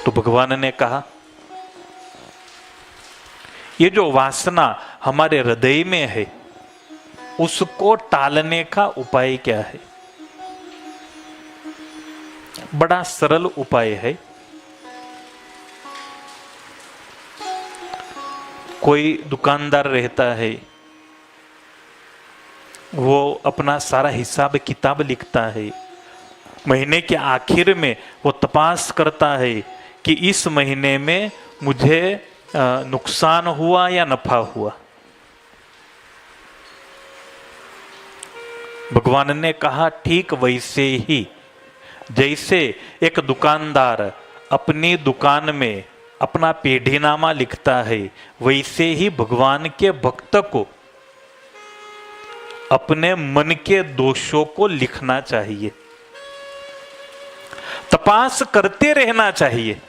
तो भगवान ने कहा, ये जो वासना हमारे हृदय में है उसको टालने का उपाय क्या है? बड़ा सरल उपाय है। कोई दुकानदार रहता है, वो अपना सारा हिसाब किताब लिखता है। महीने के आखिर में वो तपास करता है कि इस महीने में मुझे नुकसान हुआ या नफा हुआ। भगवान ने कहा ठीक वैसे ही जैसे एक दुकानदार अपनी दुकान में अपना पेढ़ीनामा लिखता है, वैसे ही भगवान के भक्त को अपने मन के दोषों को लिखना चाहिए, तपास करते रहना चाहिए।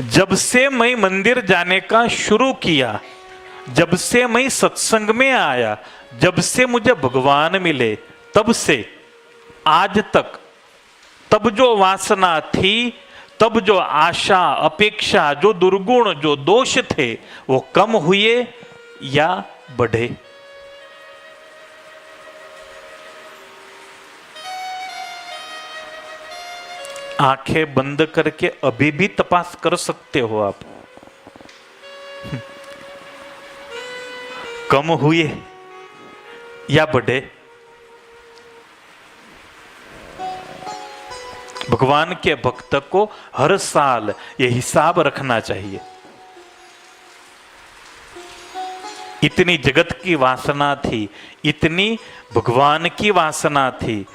जब से मैं मंदिर जाने का शुरू किया, जब से मैं सत्संग में आया, जब से मुझे भगवान मिले, तब से आज तक तब जो वासना थी, तब जो आशा अपेक्षा, जो दुर्गुण जो दोष थे, वो कम हुए या बढ़े? आंखें बंद करके अभी भी तपास कर सकते हो आप। कम हुए या बढ़े? भगवान के भक्त को हर साल ये हिसाब रखना चाहिए। इतनी जगत की वासना थी, इतनी भगवान की वासना थी,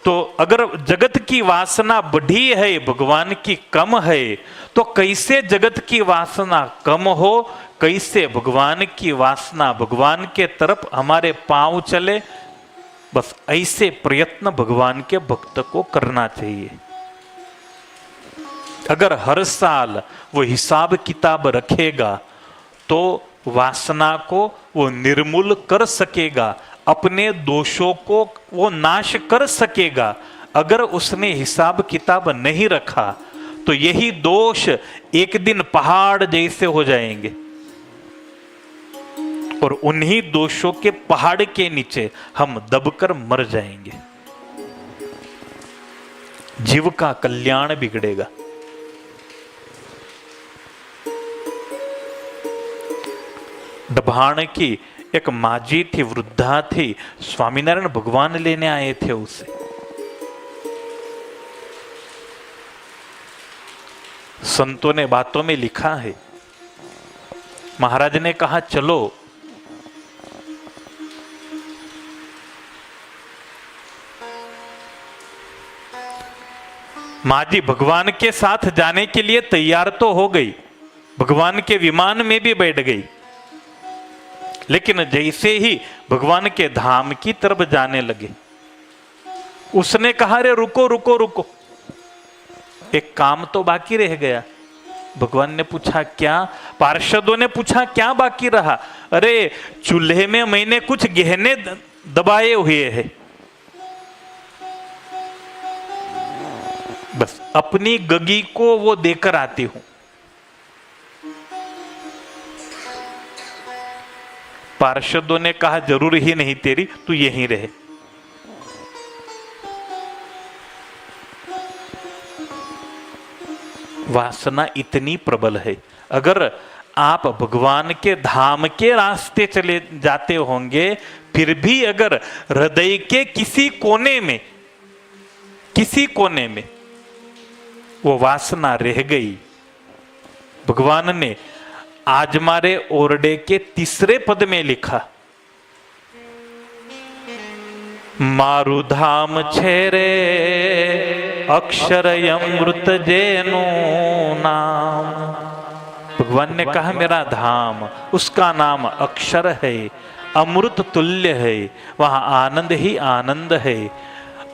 तो अगर जगत की वासना बढ़ी है, भगवान की कम है, तो कैसे जगत की वासना कम हो, कैसे भगवान की वासना भगवान के तरफ हमारे पांव चले? बस ऐसे प्रयत्न भगवान के भक्त को करना चाहिए। अगर हर साल वो हिसाब किताब रखेगा तो वासना को वो निर्मूल कर सकेगा, अपने दोषों को वो नाश कर सकेगा। अगर उसने हिसाब किताब नहीं रखा तो यही दोष एक दिन पहाड़ जैसे हो जाएंगे और उन्हीं दोषों के पहाड़ के नीचे हम दबकर मर जाएंगे। जीव का कल्याण बिगड़ेगा। डभाण की एक माजी थी, वृद्धा थी, स्वामीनारायण भगवान लेने आए थे उसे। संतों ने बातों में लिखा है, महाराज ने कहा चलो। माँ जी भगवान के साथ जाने के लिए तैयार तो हो गई, भगवान के विमान में भी बैठ गई, लेकिन जैसे ही भगवान के धाम की तरफ जाने लगे, उसने कहा रे रुको रुको रुको, एक काम तो बाकी रह गया। भगवान ने पूछा क्या? पार्षदों ने पूछा क्या बाकी रहा? अरे चूल्हे में मैंने कुछ गहने दबाए हुए हैं, बस अपनी गगी को वो देकर आती हूं। पार्षदों ने कहा जरूर ही नहीं तेरी, तू यहीं रहे। वासना इतनी प्रबल है, अगर आप भगवान के धाम के रास्ते चले जाते होंगे, फिर भी अगर हृदय के किसी कोने में वो वासना रह गई, भगवान ने आज मारे ओरडे के तीसरे पद में लिखा, मारु धाम छेरे अक्षर अमृत जेनु नाम। भगवान ने कहा मेरा धाम, उसका नाम अक्षर है, अमृत तुल्य है, वहां आनंद ही आनंद है।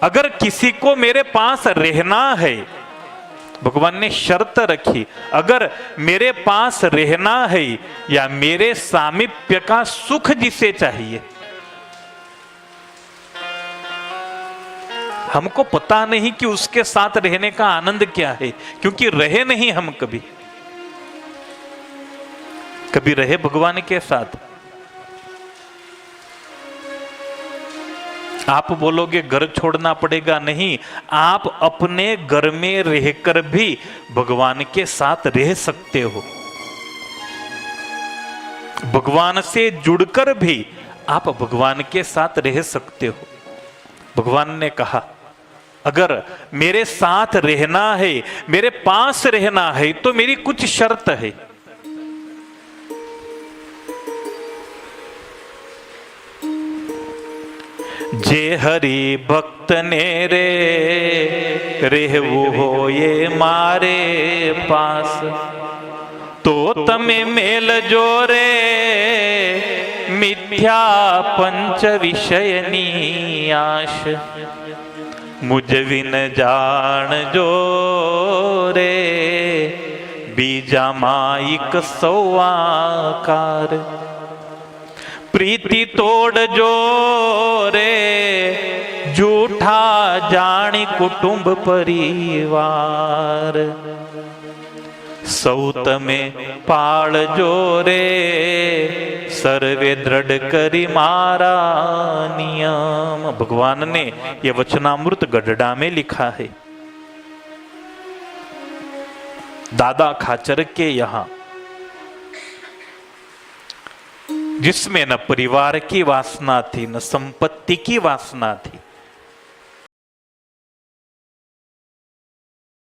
अगर किसी को मेरे पास रहना है, भगवान ने शर्त रखी, अगर मेरे पास रहना है या मेरे सामीप्य का सुख जिसे चाहिए, हमको पता नहीं कि उसके साथ रहने का आनंद क्या है, क्योंकि रहे नहीं हम कभी। कभी रहे भगवान के साथ? आप बोलोगे घर छोड़ना पड़ेगा, नहीं, आप अपने घर में रहकर भी भगवान के साथ रह सकते हो। भगवान से जुड़कर भी आप भगवान के साथ रह सकते हो। भगवान ने कहा, अगर मेरे साथ रहना है, मेरे पास रहना है, तो मेरी कुछ शर्त है। जे हरि भक्त ने रे रेहवू हो ये मारे पास, तो तमे मेल जोरे मिथ्या पंच विषयनी आश, मुझ विन जान जो रे बीजा माइक सौआकार, प्रीति तोड़ जो रे झूठा जानी कुटुंब परिवार, सौत में पाल जो रे सर्वे दृढ़ करी मारा नियम। भगवान ने यह वचनामृत गढ़ड़ा में लिखा है। दादा खाचर के यहां, जिसमें न परिवार की वासना थी, न संपत्ति की वासना थी,